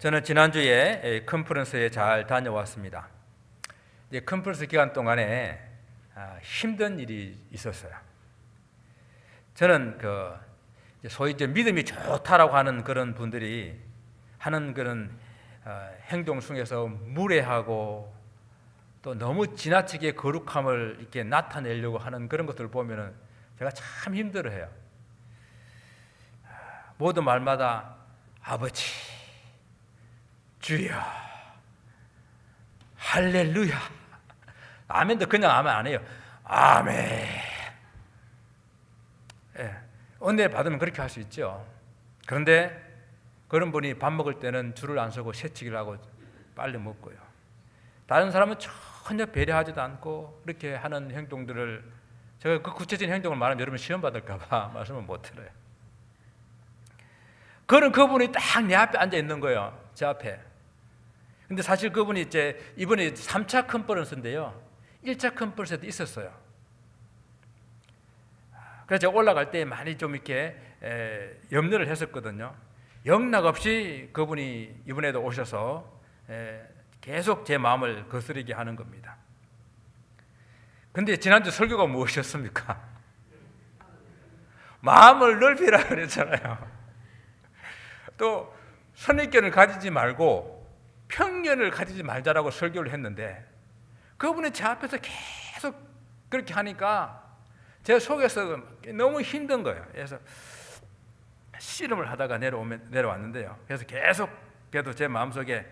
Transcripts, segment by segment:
저는 지난주에 컨퍼런스에 잘 다녀왔습니다. 컨퍼런스 기간 동안에 힘든 일이 있었어요. 저는 소위 믿음이 좋다라고 하는 그런 분들이 하는 그런 행동 중에서 무례하고 또 너무 지나치게 거룩함을 이렇게 나타내려고 하는 그런 것들을 보면은 제가 참 힘들어해요. 모든 말마다 아버지, 주여, 할렐루야, 아멘도 그냥 아멘 안 해요. 아멘. 은혜 받으면 그렇게 할 수 있죠. 그런데 그런 분이 밥 먹을 때는 줄을 안 서고 새치기를 하고 빨리 먹고요. 다른 사람은 전혀 배려하지도 않고 그렇게 하는 행동들을, 제가 그 구체적인 행동을 말하면 여러분 시험 받을까 봐 말씀을 못 드려요. 그분이 딱 내 앞에 앉아 있는 거예요. 제 앞에. 근데 사실 그분이 이번에 3차 컨퍼런스인데요. 1차 컨퍼런스에도 있었어요. 그래서 제가 올라갈 때 많이 좀 이렇게 염려를 했었거든요. 영락없이 그분이 이번에도 오셔서 계속 제 마음을 거스르게 하는 겁니다. 근데 지난주 설교가 무엇이었습니까? 마음을 넓히라 그랬잖아요. 또 선입견을 가지지 말고 편견을 가지지 말자라고 설교를 했는데 그분이 제 앞에서 계속 그렇게 하니까 제 속에서 너무 힘든 거예요. 그래서 씨름을 하다가 내려왔는데요. 그래서 계속 그래도 제 마음속에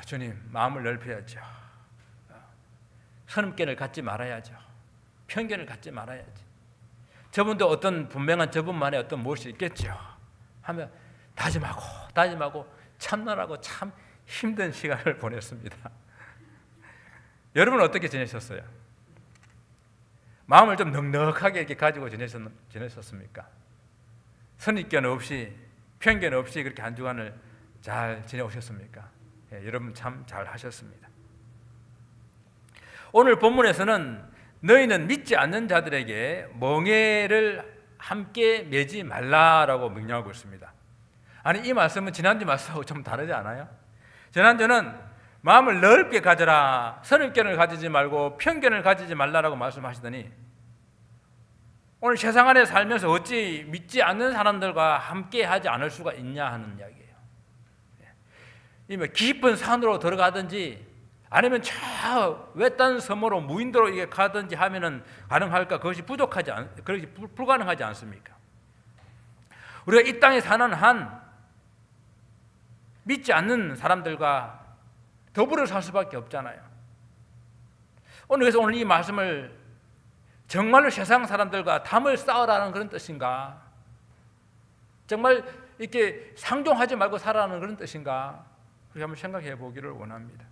주님, 마음을 넓혀야죠. 선입견을 갖지 말아야죠. 편견을 갖지 말아야지. 저분도 어떤 분명한 저분만의 어떤 무엇이 있겠죠. 하면 다짐하고 참나라고 참 힘든 시간을 보냈습니다. 여러분은 어떻게 지내셨어요? 마음을 좀 넉넉하게 이렇게 가지고 지내셨습니까? 선입견 없이, 편견 없이 그렇게 한 주간을 잘 지내오셨습니까? 여러분 참 잘 하셨습니다. 오늘 본문에서는 너희는 믿지 않는 자들에게 멍에를 함께 매지 말라라고 명령하고 있습니다. 아니, 이 말씀은 지난주 말씀하고 좀 다르지 않아요? 지난주는 마음을 넓게 가져라, 선입견을 가지지 말고 편견을 가지지 말라라고 말씀하시더니 오늘 세상 안에 살면서 어찌 믿지 않는 사람들과 함께 하지 않을 수가 있냐 하는 이야기예요. 깊은 산으로 들어가든지 아니면 저 외딴 섬으로 무인도로 이게 가든지 하면은 가능할까? 그것이 그것이 불가능하지 않습니까? 우리가 이 땅에 사는 한 믿지 않는 사람들과 더불어 살 수밖에 없잖아요. 그래서 오늘 이 말씀을 정말로 세상 사람들과 담을 쌓으라는 그런 뜻인가? 정말 이렇게 상종하지 말고 살아라는 그런 뜻인가? 그렇게 한번 생각해 보기를 원합니다.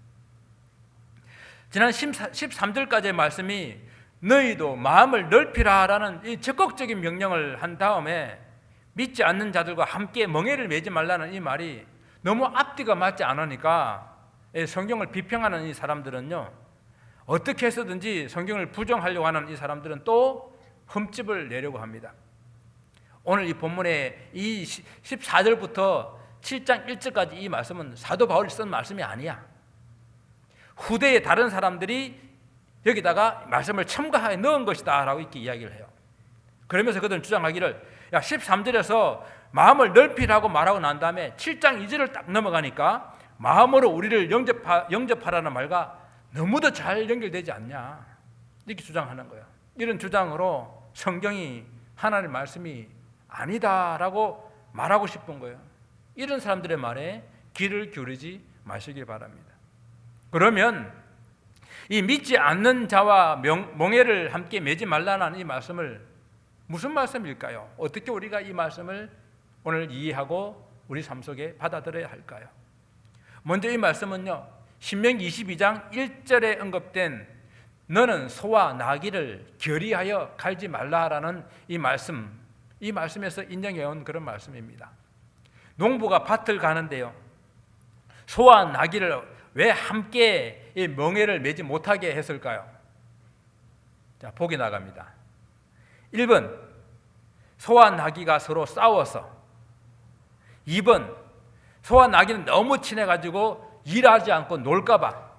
지난 13절까지의 말씀이 너희도 마음을 넓히라라는 이 적극적인 명령을 한 다음에 믿지 않는 자들과 함께 멍에를 매지 말라는 이 말이 너무 앞뒤가 맞지 않으니까 성경을 비평하는 이 사람들은요, 어떻게 해서든지 성경을 부정하려고 하는 이 사람들은 또 흠집을 내려고 합니다. 오늘 이 본문의 이 14절부터 7장 1절까지 이 말씀은 사도 바울이 쓴 말씀이 아니야. 후대의 다른 사람들이 여기다가 말씀을 첨가해 넣은 것이다 라고 이렇게 이야기를 해요. 그러면서 그들은 주장하기를 13절에서 마음을 넓히라고 말하고 난 다음에 7장 2절을 딱 넘어가니까 마음으로 우리를 영접하라는 말과 너무도 잘 연결되지 않냐 이렇게 주장하는 거예요. 이런 주장으로 성경이 하나님의 말씀이 아니다라고 말하고 싶은 거예요. 이런 사람들의 말에 귀를 기울이지 마시기 바랍니다. 그러면 이 믿지 않는 자와 멍에를 함께 매지 말라는 이 말씀을 무슨 말씀일까요? 어떻게 우리가 이 말씀을 오늘 이해하고 우리 삶 속에 받아들여야 할까요? 먼저 이 말씀은요, 신명기 22장 1절에 언급된 너는 소와 나귀를 결의하여 갈지 말라라는 이 말씀에서 인정해온 그런 말씀입니다. 농부가 밭을 가는데요, 소와 나귀를 왜 함께 이 멍에를 매지 못하게 했을까요? 자, 보기 나갑니다. 1번, 소와 나귀가 서로 싸워서. 2번, 소와 나귀는 너무 친해가지고 일하지 않고 놀까봐.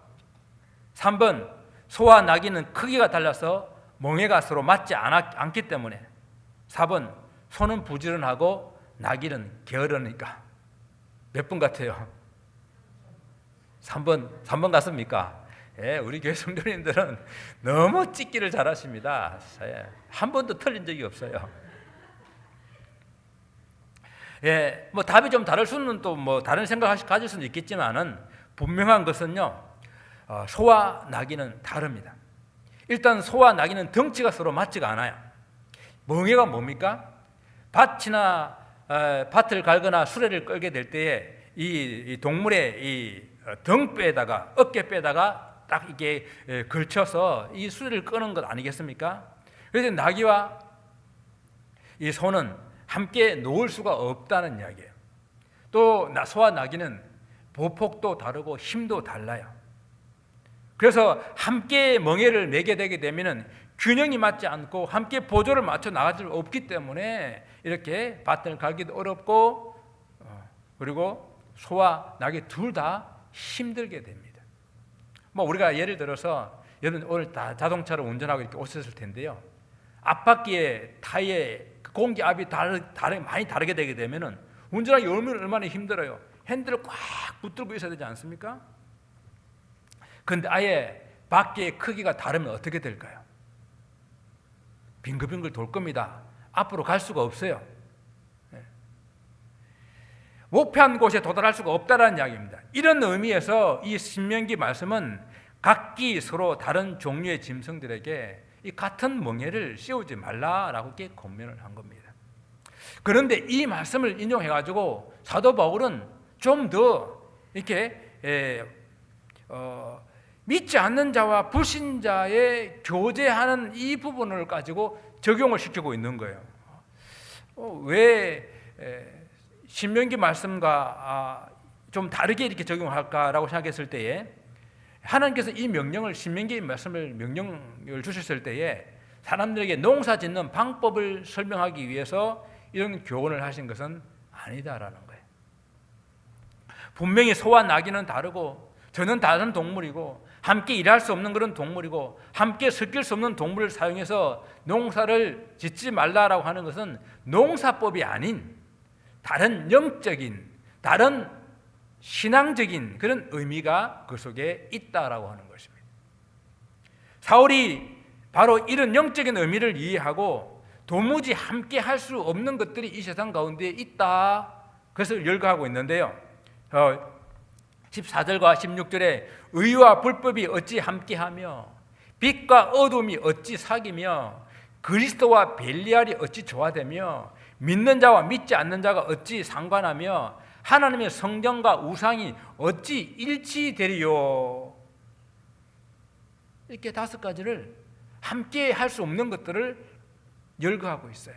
3번, 소와 나귀는 크기가 달라서 멍에가 서로 맞지 않기 때문에. 4번, 소는 부지런하고 나귀는 게으르니까. 몇 번 같아요? 3번 같습니까? 예, 우리 교회 성도님들은 너무 찍기를 잘하십니다. 예, 한 번도 틀린 적이 없어요. 예, 뭐 답이 좀 다를 수는 또 뭐 다른 생각을 가질 수는 있겠지만은 분명한 것은요, 소와 나귀는 다릅니다. 일단 소와 나귀는 덩치가 서로 맞지가 않아요. 멍에가 뭡니까? 밭을 갈거나 수레를 끌게 될 때에 이 동물의 이 등뼈에다가 어깨뼈에다가 딱 이게 걸쳐서 이 수레를 끄는 것 아니겠습니까? 그래서 나귀와 이 소는 함께 놓을 수가 없다는 이야기예요. 또 소와 나귀는 보폭도 다르고 힘도 달라요. 그래서 함께 멍에를 매게 되게 되면은 균형이 맞지 않고 함께 보조를 맞춰 나갈 수 없기 때문에 이렇게 밭을 갈기도 어렵고, 그리고 소와 나귀 둘 다 힘들게 됩니다. 뭐 우리가 예를 들어서 여러분 오늘 다 자동차를 운전하고 이렇게 오셨을 텐데요. 앞바퀴에 타이어에 공기압이 많이 다르게 되게 되면은 운전하기 얼마나 힘들어요. 핸들을 꽉 붙들고 있어야 되지 않습니까? 그런데 아예 바퀴의 크기가 다르면 어떻게 될까요? 빙글빙글 돌 겁니다. 앞으로 갈 수가 없어요. 목표한 곳에 도달할 수가 없다는 이야기입니다. 이런 의미에서 이 신명기 말씀은 각기 서로 다른 종류의 짐승들에게 이 같은 멍에를 씌우지 말라라고 이렇게 권면을 한 겁니다. 그런데 이 말씀을 인용해가지고 사도 바울은 좀 더 이렇게 믿지 않는 자와 불신자의 교제하는 이 부분을 가지고 적용을 시키고 있는 거예요. 왜 신명기 말씀과 좀 다르게 이렇게 적용할까라고 생각했을 때에 하나님께서 이 명령을 신명기 말씀을 명령을 주셨을 때에 사람들에게 농사 짓는 방법을 설명하기 위해서 이런 교훈을 하신 것은 아니다라는 거예요. 분명히 소와 나귀는 다르고 저는 다른 동물이고 함께 일할 수 없는 그런 동물이고 함께 섞일 수 없는 동물을 사용해서 농사를 짓지 말라라고 하는 것은 농사법이 아닌 다른 영적인, 다른 신앙적인 그런 의미가 그 속에 있다라고 하는 것입니다. 사울이 바로 이런 영적인 의미를 이해하고 도무지 함께 할 수 없는 것들이 이 세상 가운데 있다. 그것을 열거하고 있는데요. 14절과 16절에 의와 불법이 어찌 함께하며 빛과 어둠이 어찌 사귀며 그리스도와 벨리알이 어찌 조화되며 믿는 자와 믿지 않는 자가 어찌 상관하며 하나님의 성전과 우상이 어찌 일치되리요. 이렇게 5가지를 함께 할 수 없는 것들을 열거하고 있어요.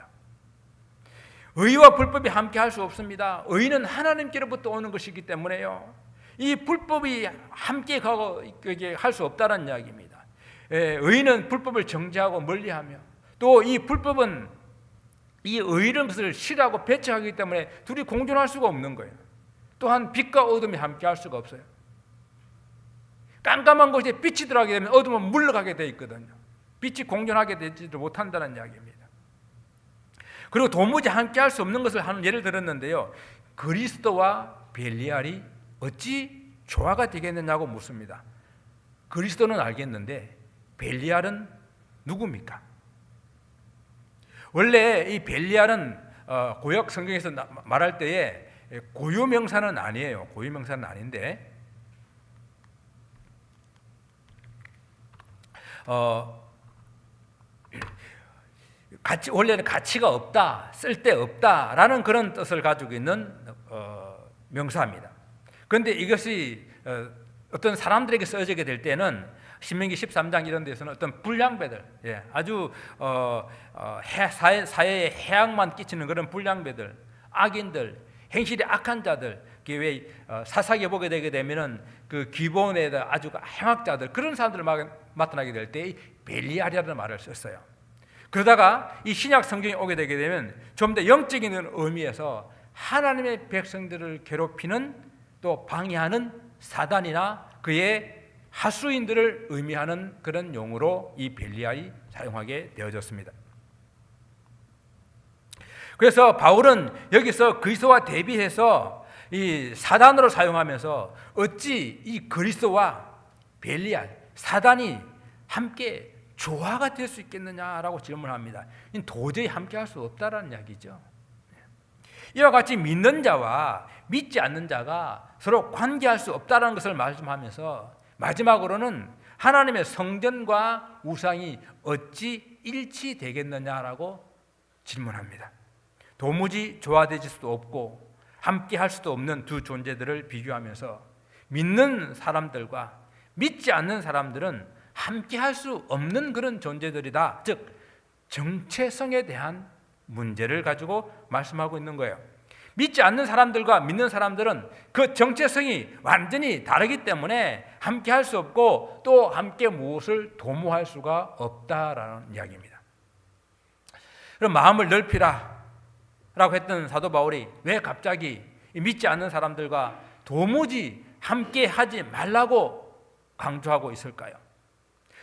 의와 불법이 함께 할 수 없습니다. 의는 하나님께로부터 오는 것이기 때문에요. 이 불법이 함께 가고 할 수 없다는 이야기입니다. 의는 불법을 정죄하고 멀리하며 또 이 불법은 이 의를 것을 싫어하고 배척하기 때문에 둘이 공존할 수가 없는 거예요. 또한 빛과 어둠이 함께 할 수가 없어요. 깜깜한 곳에 빛이 들어가게 되면 어둠은 물러가게 돼 있거든요. 빛이 공존하게 되지도 못한다는 이야기입니다. 그리고 도무지 함께 할 수 없는 것을 하는 예를 들었는데요. 그리스도와 벨리알이 어찌 조화가 되겠느냐고 묻습니다. 그리스도는 알겠는데 벨리알은 누굽니까? 원래 이 벨리알은 구약 성경에서 말할 때에 고유명사는 아니에요. 고유명사는 아닌데 원래는 가치가 없다, 쓸데없다라는 그런 뜻을 가지고 있는 명사입니다. 그런데 이것이 어떤 사람들에게 써지게 될 때는 신명기 13장 이런 데서는 어떤 불량배들, 아주 사회에 해악만 끼치는 그런 불량배들, 악인들, 행실이 악한 자들, 왜 사사기에 보게 되게 되면은 그 기본에 아주 행악자들 그런 사람들을 나타나게 될 때 벨리알이라는 말을 썼어요. 그러다가 이 신약 성경에 오게 되게 되면 좀 더 영적인 의미에서 하나님의 백성들을 괴롭히는 또 방해하는 사단이나 그의 하수인들을 의미하는 그런 용어로 이 벨리알이 사용하게 되어졌습니다. 그래서 바울은 여기서 그리스도와 대비해서 이 사단으로 사용하면서 어찌 이 그리스도와 벨리알, 사단이 함께 조화가 될 수 있겠느냐라고 질문합니다. 도저히 함께 할 수 없다라는 이야기죠. 이와 같이 믿는 자와 믿지 않는 자가 서로 관계할 수 없다는 것을 말씀하면서 마지막으로는 하나님의 성전과 우상이 어찌 일치되겠느냐라고 질문합니다. 도무지 조화되질 수도 없고 함께 할 수도 없는 두 존재들을 비교하면서 믿는 사람들과 믿지 않는 사람들은 함께 할 수 없는 그런 존재들이다. 즉 정체성에 대한 문제를 가지고 말씀하고 있는 거예요. 믿지 않는 사람들과 믿는 사람들은 그 정체성이 완전히 다르기 때문에 함께 할 수 없고 또 함께 무엇을 도모할 수가 없다라는 이야기입니다. 그럼 마음을 넓히라 라고 했던 사도 바울이 왜 갑자기 믿지 않는 사람들과 도무지 함께 하지 말라고 강조하고 있을까요?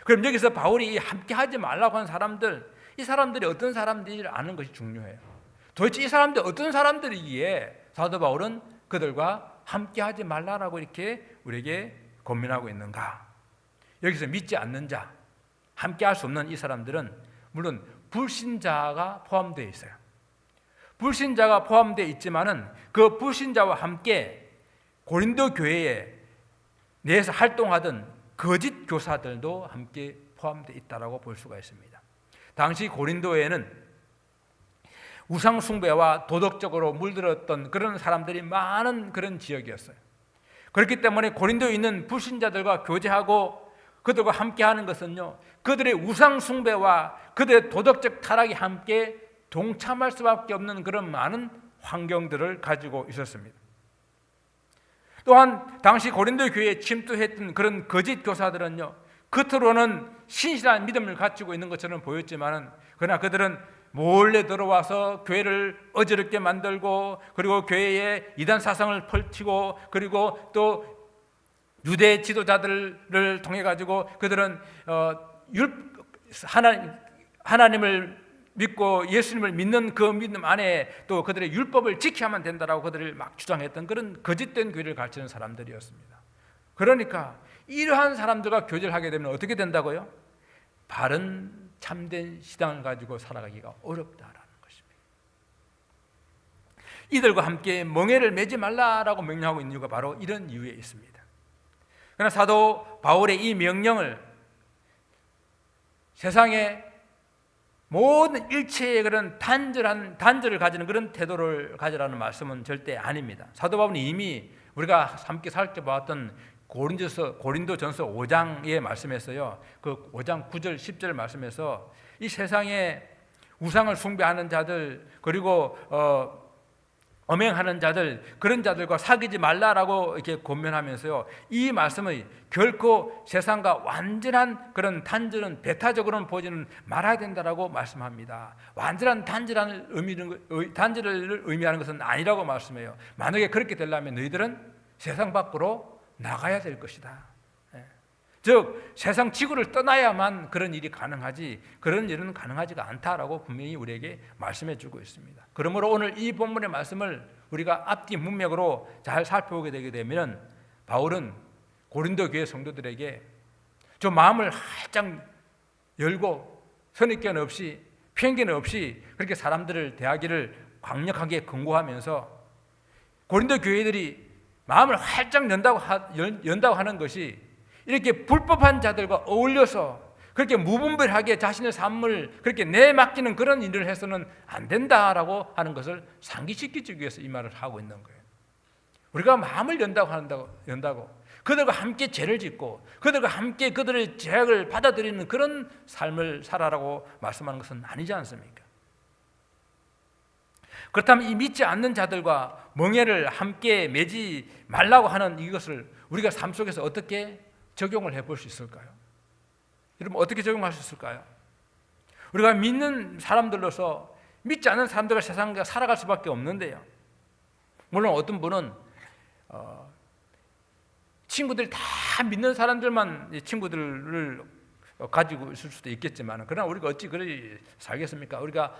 그럼 여기서 바울이 함께 하지 말라고 한 사람들, 이 사람들이 어떤 사람들인지를 아는 것이 중요해요. 도대체 이 사람들 어떤 사람들이기에 사도 바울은 그들과 함께 하지 말라라고 이렇게 우리에게 권면하고 있는가? 여기서 믿지 않는 자, 함께 할 수 없는 이 사람들은 물론 불신자가 포함되어 있어요. 불신자가 포함되어 있지만은 그 불신자와 함께 고린도 교회에 내에서 활동하던 거짓 교사들도 함께 포함되어 있다라고 볼 수가 있습니다. 당시 고린도에는 우상 숭배와 도덕적으로 물들었던 그런 사람들이 많은 그런 지역이었어요. 그렇기 때문에 고린도에 있는 불신자들과 교제하고 그들과 함께하는 것은요, 그들의 우상 숭배와 그들의 도덕적 타락이 함께 동참할 수밖에 없는 그런 많은 환경들을 가지고 있었습니다. 또한 당시 고린도 교회에 침투했던 그런 거짓 교사들은요, 겉으로는 신실한 믿음을 가지고 있는 것처럼 보였지만 그러나 그들은 몰래 들어와서 교회를 어지럽게 만들고 그리고 교회에 이단 사상을 펼치고 그리고 또 유대 지도자들을 통해 가지고 그들은 하나님을 믿고 예수님을 믿는 그 믿음 안에 또 그들의 율법을 지켜야만 된다라고 그들을 막 주장했던 그런 거짓된 교리를 가르치는 사람들이었습니다. 그러니까 이러한 사람들과 교제를 하게 되면 어떻게 된다고요? 바른 참된 신앙을 가지고 살아가기가 어렵다라는 것입니다. 이들과 함께 멍에를 매지 말라라고 명령하고 있는 이유가 바로 이런 이유에 있습니다. 그러나 사도 바울의 이 명령을 세상에 모든 일체의 그런 단절을 가지는 그런 태도를 가지라는 말씀은 절대 아닙니다. 사도 바울은 이미 우리가 함께 살펴봤던 고린도전서 5장의 말씀에서요, 그 5장 9절 10절 말씀에서 이 세상에 우상을 숭배하는 자들 그리고 엄행하는 자들, 그런 자들과 사귀지 말라라고 이렇게 권면하면서요, 이 말씀은 결코 세상과 완전한 그런 단절은 배타적으로는 보지는 말아야 된다라고 말씀합니다. 완전한 단절을 의미하는 것은 아니라고 말씀해요. 만약에 그렇게 되려면 너희들은 세상 밖으로 나가야 될 것이다. 즉 세상 지구를 떠나야만 그런 일이 가능하지 그런 일은 가능하지가 않다라고 분명히 우리에게 말씀해 주고 있습니다. 그러므로 오늘 이 본문의 말씀을 우리가 앞뒤 문맥으로 잘 살펴보게 되게 되면 바울은 고린도 교회 성도들에게 좀 마음을 활짝 열고 선입견 없이 편견 없이 그렇게 사람들을 대하기를 강력하게 권고하면서 고린도 교회들이 마음을 활짝 연다고 하는 것이 이렇게 불법한 자들과 어울려서 그렇게 무분별하게 자신의 삶을 그렇게 내맡기는 그런 일을 해서는 안 된다라고 하는 것을 상기시키기 위해서 이 말을 하고 있는 거예요. 우리가 마음을 연다고 그들과 함께 죄를 짓고 그들과 함께 그들의 죄악을 받아들이는 그런 삶을 살아라고 말씀하는 것은 아니지 않습니까? 그렇다면 이 믿지 않는 자들과 멍에를 함께 매지 말라고 하는 이것을 우리가 삶 속에서 어떻게 적용을 해볼 수 있을까요? 여러분 어떻게 적용할 수 있을까요? 우리가 믿는 사람들로서 믿지 않는 사람들과 세상과 살아갈 수밖에 없는데요, 물론 어떤 분은 친구들이 다 믿는 사람들만 친구들을 가지고 있을 수도 있겠지만, 그러나 우리가 어찌 그리 살겠습니까? 우리가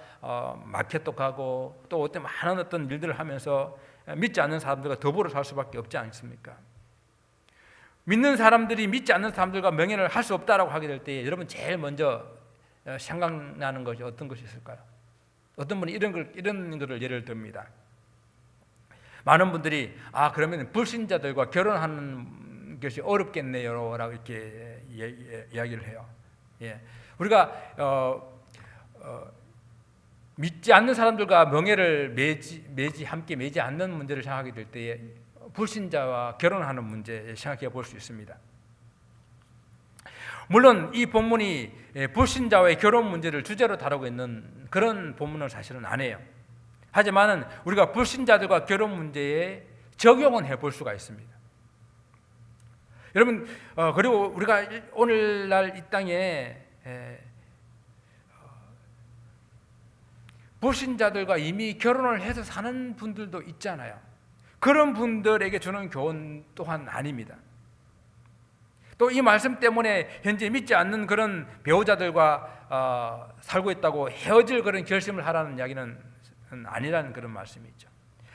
마켓도 가고 또 어떤 많은 어떤 일들을 하면서 믿지 않는 사람들과 더불어 살 수밖에 없지 않습니까? 믿는 사람들이 믿지 않는 사람들과 명예를 할 수 없다라고 하게 될 때 여러분 제일 먼저 생각나는 것이 어떤 것이 있을까요? 어떤 분이 이런 것을 예를 듭니다. 많은 분들이 그러면 불신자들과 결혼하는 것이 어렵겠네요라고 이렇게 이야기를 해요. 우리가 믿지 않는 사람들과 명예를 함께 매지 않는 문제를 생각하게 될 때에 불신자와 결혼하는 문제 생각해 볼 수 있습니다. 물론 이 본문이 불신자와의 결혼 문제를 주제로 다루고 있는 그런 본문은 사실은 아니에요. 하지만 우리가 불신자들과 결혼 문제에 적용은 해볼 수가 있습니다. 여러분, 그리고 우리가 오늘날 이 땅에 불신자들과 이미 결혼을 해서 사는 분들도 있잖아요. 그런 분들에게 주는 교훈 또한 아닙니다. 또 이 말씀 때문에 현재 믿지 않는 그런 배우자들과 살고 있다고 헤어질 그런 결심을 하라는 이야기는 아니라는 그런 말씀이죠.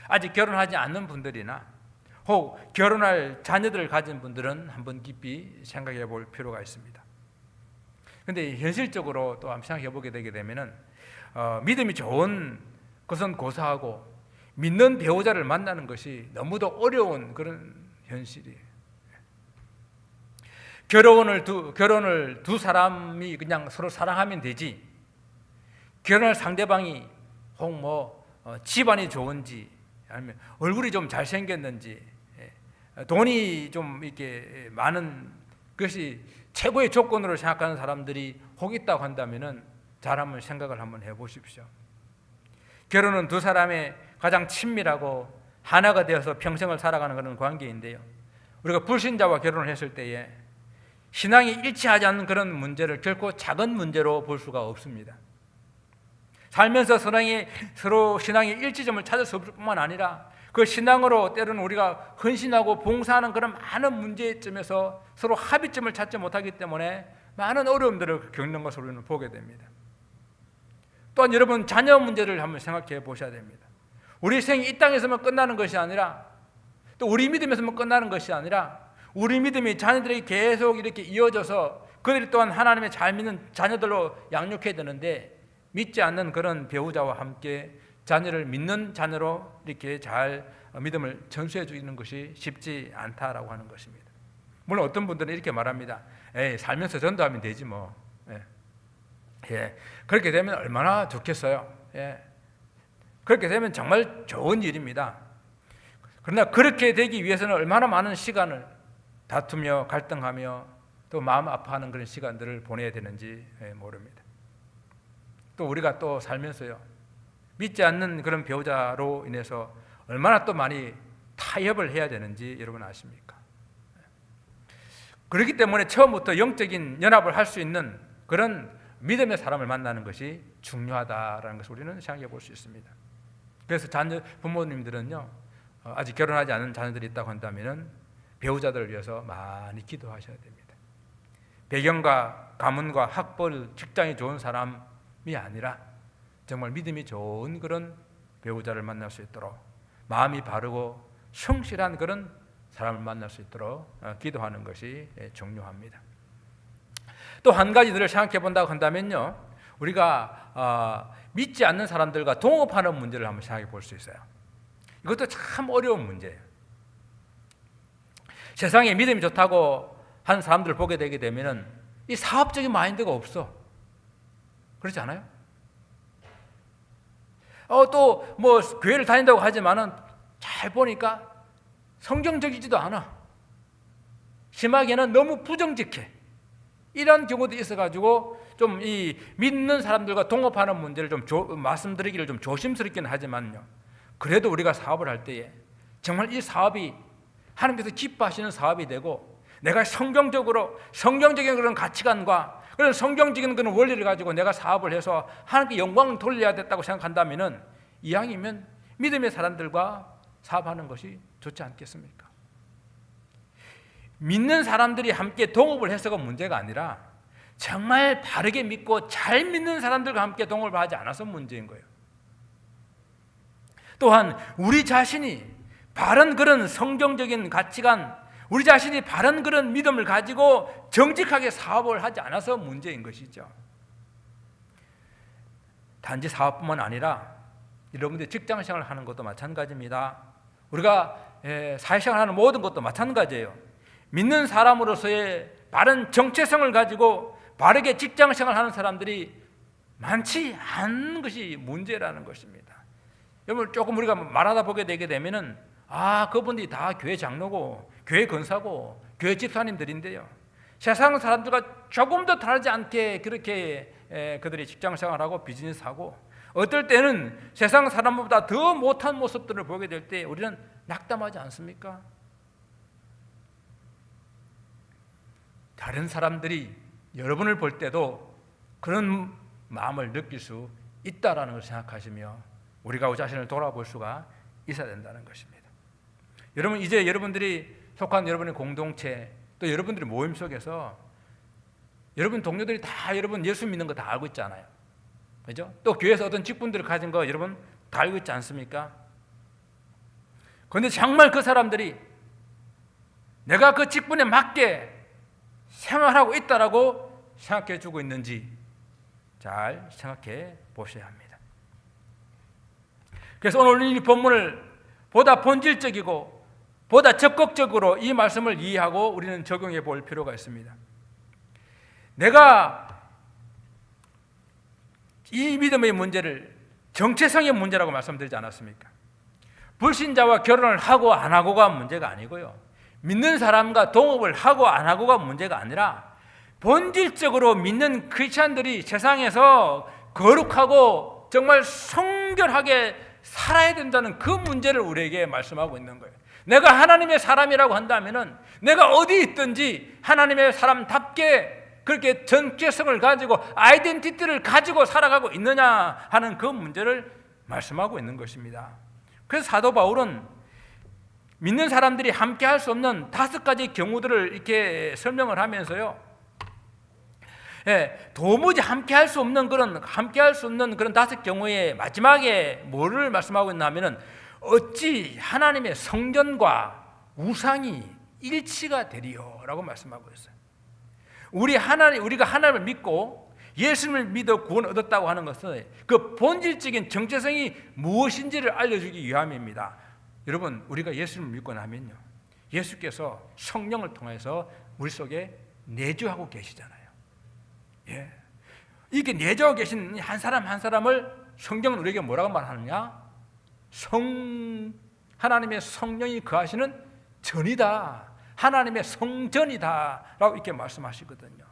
아직 결혼하지 않는 분들이나 혹 결혼할 자녀들을 가진 분들은 한번 깊이 생각해 볼 필요가 있습니다. 그런데 현실적으로 또 한번 생각해 보게 되게 되면은 믿음이 좋은 것은 고사하고 믿는 배우자를 만나는 것이 너무도 어려운 그런 현실이에요. 결혼을 두 사람이 그냥 서로 사랑하면 되지, 결혼할 상대방이 혹 집안이 좋은지 아니면 얼굴이 좀 잘생겼는지 돈이 좀 이렇게 많은 것이 최고의 조건으로 생각하는 사람들이 혹 있다고 한다면은 잘 한번 생각을 한번 해보십시오. 결혼은 두 사람의 가장 친밀하고 하나가 되어서 평생을 살아가는 그런 관계인데요, 우리가 불신자와 결혼을 했을 때에 신앙이 일치하지 않는 그런 문제를 결코 작은 문제로 볼 수가 없습니다. 살면서 서로 신앙의 일치점을 찾을 수 없을 뿐만 아니라 그 신앙으로 때로는 우리가 헌신하고 봉사하는 그런 많은 문제점에서 서로 합의점을 찾지 못하기 때문에 많은 어려움들을 겪는 것을 우리는 보게 됩니다. 또한 여러분, 자녀 문제를 한번 생각해 보셔야 됩니다. 우리 생이 이 땅에서만 끝나는 것이 아니라, 또 우리 믿음에서만 끝나는 것이 아니라 우리 믿음이 자녀들에게 계속 이렇게 이어져서 그들이 또한 하나님의 잘 믿는 자녀들로 양육해야 되는데, 믿지 않는 그런 배우자와 함께 자녀를 믿는 자녀로 이렇게 잘 믿음을 전수해 주는 것이 쉽지 않다라고 하는 것입니다. 물론 어떤 분들은 이렇게 말합니다. 살면서 전도하면 되지 뭐. 그렇게 되면 얼마나 좋겠어요. 그렇게 되면 정말 좋은 일입니다. 그러나 그렇게 되기 위해서는 얼마나 많은 시간을 다투며 갈등하며 또 마음 아파하는 그런 시간들을 보내야 되는지 모릅니다. 또 우리가 또 살면서요, 믿지 않는 그런 배우자로 인해서 얼마나 또 많이 타협을 해야 되는지 여러분 아십니까? 그렇기 때문에 처음부터 영적인 연합을 할 수 있는 그런 믿음의 사람을 만나는 것이 중요하다라는 것을 우리는 생각해 볼 수 있습니다. 그래서 부모님들은요, 아직 결혼하지 않은 자녀들이 있다고 한다면은 배우자들을 위해서 많이 기도하셔야 됩니다. 배경과 가문과 학벌, 직장이 좋은 사람이 아니라 정말 믿음이 좋은 그런 배우자를 만날 수 있도록, 마음이 바르고 성실한 그런 사람을 만날 수 있도록 기도하는 것이 중요합니다. 또 한 가지들을 생각해 본다고 한다면요, 우리가 믿지 않는 사람들과 동업하는 문제를 한번 생각해 볼 수 있어요. 이것도 참 어려운 문제예요. 세상에 믿음이 좋다고 하는 사람들을 보게 되게 되면은 이 사업적인 마인드가 없어. 그렇지 않아요? 또 뭐 교회를 다닌다고 하지만은 잘 보니까 성경적이지도 않아. 심하게는 너무 부정직해. 이런 경우도 있어가지고 좀 이 믿는 사람들과 동업하는 문제를 좀 말씀드리기를 좀 조심스럽기는 하지만요, 그래도 우리가 사업을 할 때에 정말 이 사업이 하나님께서 기뻐하시는 사업이 되고, 내가 성경적인 그런 가치관과 그런 성경적인 그런 원리를 가지고 내가 사업을 해서 하나님께 영광을 돌려야 됐다고 생각한다면은 이왕이면 믿음의 사람들과 사업하는 것이 좋지 않겠습니까? 믿는 사람들이 함께 동업을 해서가 문제가 아니라 정말 바르게 믿고 잘 믿는 사람들과 함께 동업을 하지 않아서 문제인 거예요. 또한 우리 자신이 바른 그런 성경적인 가치관, 우리 자신이 바른 그런 믿음을 가지고 정직하게 사업을 하지 않아서 문제인 것이죠. 단지 사업뿐만 아니라 여러분들이 직장생활을 하는 것도 마찬가지입니다. 우리가 사회생활을 하는 모든 것도 마찬가지예요. 믿는 사람으로서의 바른 정체성을 가지고 바르게 직장생활을 하는 사람들이 많지 않은 것이 문제라는 것입니다. 여러분, 조금 우리가 말하다 보게 되게 되면은 그분들이 다 교회 장로고 교회 권사고 교회 집사님들인데요, 세상 사람들과 조금 더 다르지 않게 그렇게 그들이 직장생활하고 비즈니스하고 어떨 때는 세상 사람보다 더 못한 모습들을 보게 될 때 우리는 낙담하지 않습니까? 다른 사람들이 여러분을 볼 때도 그런 마음을 느낄 수 있다라는 걸 생각하시며 우리가 우리 자신을 돌아볼 수가 있어야 된다는 것입니다. 여러분, 이제 여러분들이 속한 여러분의 공동체, 또 여러분들의 모임 속에서 여러분 동료들이 다 여러분 예수 믿는 거 다 알고 있잖아요. 그죠? 또 교회에서 어떤 직분들을 가진 거 여러분 다 알고 있지 않습니까? 그런데 정말 그 사람들이 내가 그 직분에 맞게 생활하고 있다라고 생각해 주고 있는지 잘 생각해 보셔야 합니다. 그래서 오늘 이 본문을 보다 본질적이고 보다 적극적으로 이 말씀을 이해하고 우리는 적용해 볼 필요가 있습니다. 내가 이 믿음의 문제를 정체성의 문제라고 말씀드리지 않았습니까? 불신자와 결혼을 하고 안 하고가 문제가 아니고요, 믿는 사람과 동업을 하고 안 하고가 문제가 아니라 본질적으로 믿는 크리스찬들이 세상에서 거룩하고 정말 성결하게 살아야 된다는 그 문제를 우리에게 말씀하고 있는 거예요. 내가 하나님의 사람이라고 한다면은 내가 어디 있든지 하나님의 사람답게 그렇게 정체성을 가지고 아이덴티티를 가지고 살아가고 있느냐 하는 그 문제를 말씀하고 있는 것입니다. 그래서 사도 바울은 믿는 사람들이 함께 할 수 없는 5가지 경우들을 이렇게 설명을 하면서요, 도무지 함께 할 수 없는 그런 5경우의 마지막에 뭐를 말씀하고 있냐면은 어찌 하나님의 성전과 우상이 일치가 되리요라고 말씀하고 있어요. 우리가 하나님을 믿고 예수님을 믿어 구원을 얻었다고 하는 것은 그 본질적인 정체성이 무엇인지를 알려주기 위함입니다. 여러분, 우리가 예수님을 믿고 나면요, 예수께서 성령을 통해서 우리 속에 내주하고 계시잖아요. 이렇게 내주하고 계신 한 사람 한 사람을 성경은 우리에게 뭐라고 말하느냐? 하나님의 성령이 거하시는 전이다, 하나님의 성전이다 라고 이렇게 말씀하시거든요.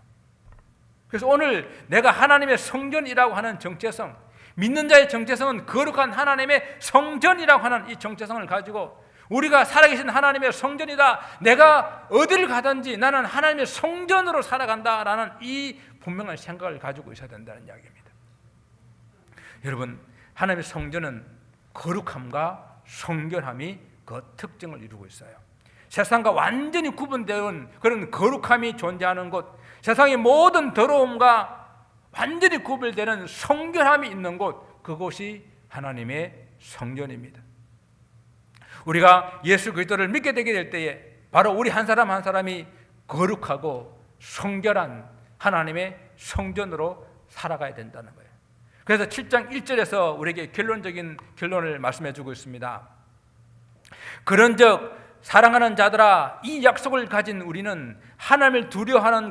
그래서 오늘 내가 하나님의 성전이라고 하는 정체성, 믿는 자의 정체성은 거룩한 하나님의 성전이라고 하는 이 정체성을 가지고 우리가 살아계신 하나님의 성전이다, 내가 어디를 가든지 나는 하나님의 성전으로 살아간다라는 이 분명한 생각을 가지고 있어야 된다는 이야기입니다. 여러분, 하나님의 성전은 거룩함과 성결함이 그 특징을 이루고 있어요. 세상과 완전히 구분되는 그런 거룩함이 존재하는 곳, 세상의 모든 더러움과 완전히 구별되는 성결함이 있는 곳, 그곳이 하나님의 성전입니다. 우리가 예수 그리스도를 믿게 되게 될 때에 바로 우리 한 사람 한 사람이 거룩하고 성결한 하나님의 성전으로 살아가야 된다는 거예요. 그래서 7장 1절에서 우리에게 결론적인 결론을 말씀해 주고 있습니다. 그런즉 사랑하는 자들아, 이 약속을 가진 우리는 하나님을 두려워하는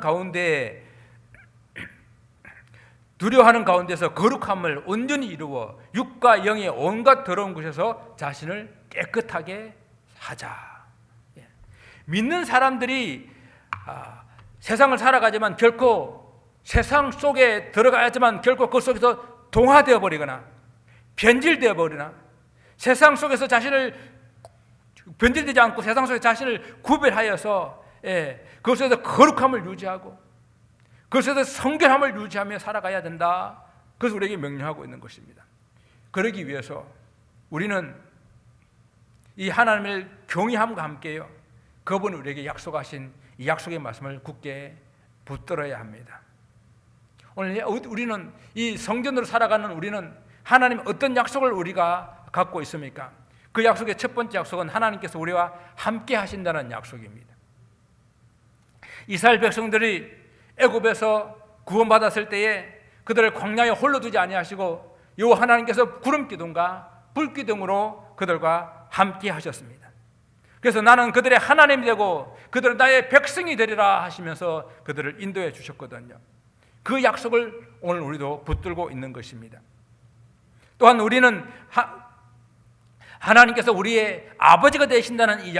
가운데서 거룩함을 온전히 이루어 육과 영의 온갖 더러운 것에서 자신을 깨끗하게 하자. 믿는 사람들이 세상을 살아가지만 결코 세상 속에 들어가야지만 결코 그 속에서 동화되어 버리거나 변질되어 버리나 세상 속에서 자신을 변질되지 않고 세상 속에 자신을 구별하여서 그것에서 거룩함을 유지하고 그것에서 성결함을 유지하며 살아가야 된다. 그래서 우리에게 명령하고 있는 것입니다. 그러기 위해서 우리는 이 하나님을 경외함과 함께요, 그분이 우리에게 약속하신 이 약속의 말씀을 굳게 붙들어야 합니다. 오늘 우리는 이 성전으로 살아가는 우리는 하나님 어떤 약속을 우리가 갖고 있습니까? 그 약속의 첫 번째 약속은 하나님께서 우리와 함께 하신다는 약속입니다. 이스라엘 백성들이 애굽에서 구원받았을 때에 그들을 광야에 홀로 두지 아니하시고 여호와 하나님께서 구름 기둥과 불 기둥으로 그들과 함께 하셨습니다. 그래서 나는 그들의 하나님이 되고 그들은 나의 백성이 되리라 하시면서 그들을 인도해 주셨거든요. 그 약속을 오늘 우리도 붙들고 있는 것입니다. 또한 우리는 하나님께서 우리의 아버지가 되신다는 이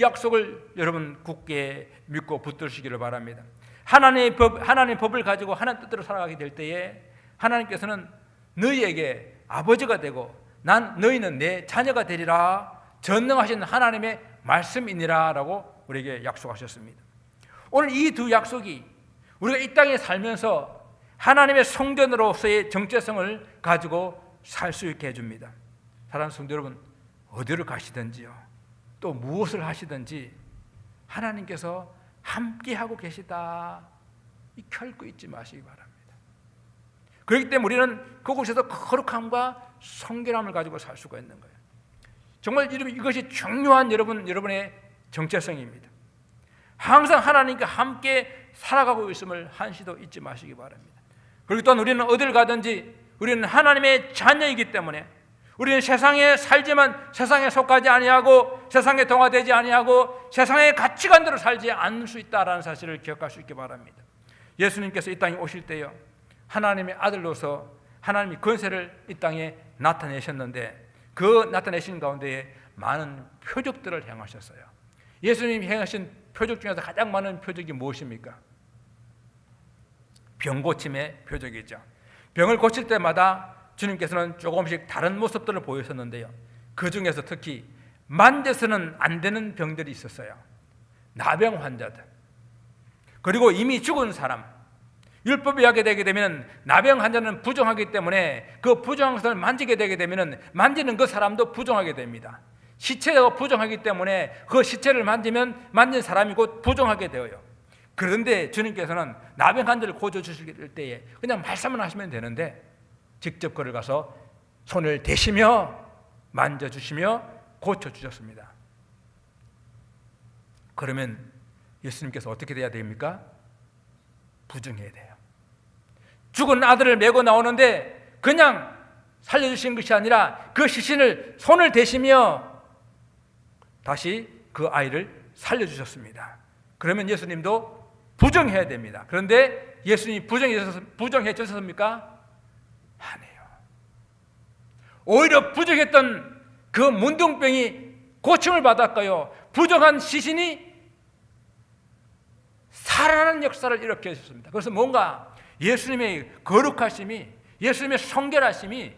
약속을 여러분 굳게 믿고 붙드시기를 바랍니다. 하나님의 법을 가지고 하나님 뜻대로 살아가게 될 때에 하나님께서는 너희에게 아버지가 되고 너희는 내 자녀가 되리라 전능하신 하나님의 말씀이니라 라고 우리에게 약속하셨습니다. 오늘 이 두 약속이 우리가 이 땅에 살면서 하나님의 성전으로서의 정체성을 가지고 살 수 있게 해줍니다. 사랑하는 성도 여러분, 어디를 가시든지요, 또 무엇을 하시든지 하나님께서 함께하고 계시다, 결코 잊지 마시기 바랍니다. 그렇기 때문에 우리는 그곳에서 거룩함과 성결함을 가지고 살 수가 있는 거예요. 정말 이것이 중요한 여러분의 정체성입니다. 항상 하나님과 함께 살아가고 있음을 한시도 잊지 마시기 바랍니다. 그리고 또한 우리는 어딜 가든지 우리는 하나님의 자녀이기 때문에 우리는 세상에 살지만 세상에 속하지 아니하고 세상에 동화되지 아니하고 세상의 가치관대로 살지 않을 수 있다라는 사실을 기억할 수 있기 바랍니다. 예수님께서 이 땅에 오실 때요, 하나님의 아들로서 하나님이 권세를 이 땅에 나타내셨는데 그 나타내신 가운데에 많은 표적들을 행하셨어요. 예수님이 행하신 표적 중에서 가장 많은 표적이 무엇입니까? 병 고침의 표적이죠. 병을 고칠 때마다 주님께서는 조금씩 다른 모습들을 보이셨는데요, 그 중에서 특히 만져서는 안 되는 병들이 있었어요. 나병 환자들, 그리고 이미 죽은 사람. 율법이 하게 되게 되면 나병 환자는 부정하기 때문에 그 부정한 것을 만지게 되게 되면 만지는 그 사람도 부정하게 됩니다. 시체가 부정하기 때문에 그 시체를 만지면 만진 사람이 곧 부정하게 되어요. 그런데 주님께서는 나병 환자를 고쳐주실 때에 그냥 말씀만 하시면 되는데 직접 그를 가서 손을 대시며 만져주시며 고쳐주셨습니다. 그러면 예수님께서 어떻게 돼야 됩니까? 부정해야 돼요. 죽은 아들을 메고 나오는데 그냥 살려주신 것이 아니라 그 시신을 손을 대시며 다시 그 아이를 살려주셨습니다. 그러면 예수님도 부정해야 됩니다. 그런데 예수님이 부정해 주셨습니까? 아니에요. 오히려 부정했던 그 문둥병이 고침을 받았고요, 부정한 시신이 살아나는 역사를 일으켜 주셨습니다. 그래서 뭔가 예수님의 거룩하심이, 예수님의 성결하심이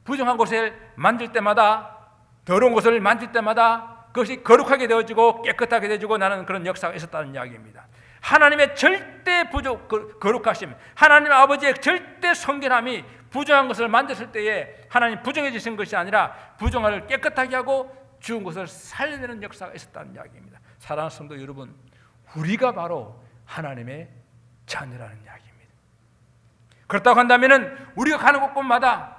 부정한 곳을 만질 때마다, 더러운 곳을 만질 때마다 그것이 거룩하게 되어지고 깨끗하게 되어지고 나는 그런 역사가 있었다는 이야기입니다. 하나님의 절대 거룩하심, 하나님 아버지의 절대 성결함이 부정한 것을 만졌을 때에 하나님 부정해 주신 것이 아니라 부정을 깨끗하게 하고 죽은 것을 살려내는 역사가 있었다는 이야기입니다. 사랑하는 성도 여러분, 우리가 바로 하나님의 자녀라는 이야기입니다. 그렇다고 한다면 우리가 가는 곳곳마다,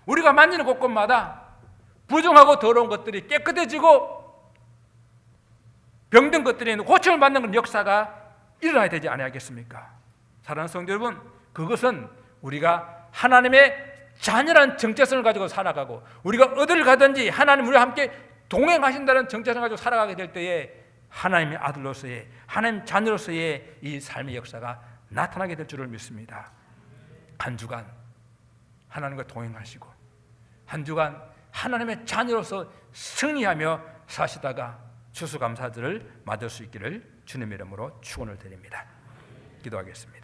우리가 만지는 곳곳마다 부정하고 더러운 것들이 깨끗해지고 병든 것들이 고침을 받는 그런 역사가 일어나야 되지 않아야겠습니까? 사랑하는 성도 여러분, 그것은 우리가 하나님의 자녀라는 정체성을 가지고 살아가고 우리가 어디를 가든지 하나님 우리와 함께 동행하신다는 정체성을 가지고 살아가게 될 때에 하나님의 아들로서의, 하나님 자녀로서의 이 삶의 역사가 나타나게 될 줄을 믿습니다. 한 주간 하나님과 동행하시고 한 주간 하나님의 자녀로서 승리하며 사시다가 추수감사절을 맞을 수 있기를 주님의 이름으로 축원을 드립니다. 기도하겠습니다.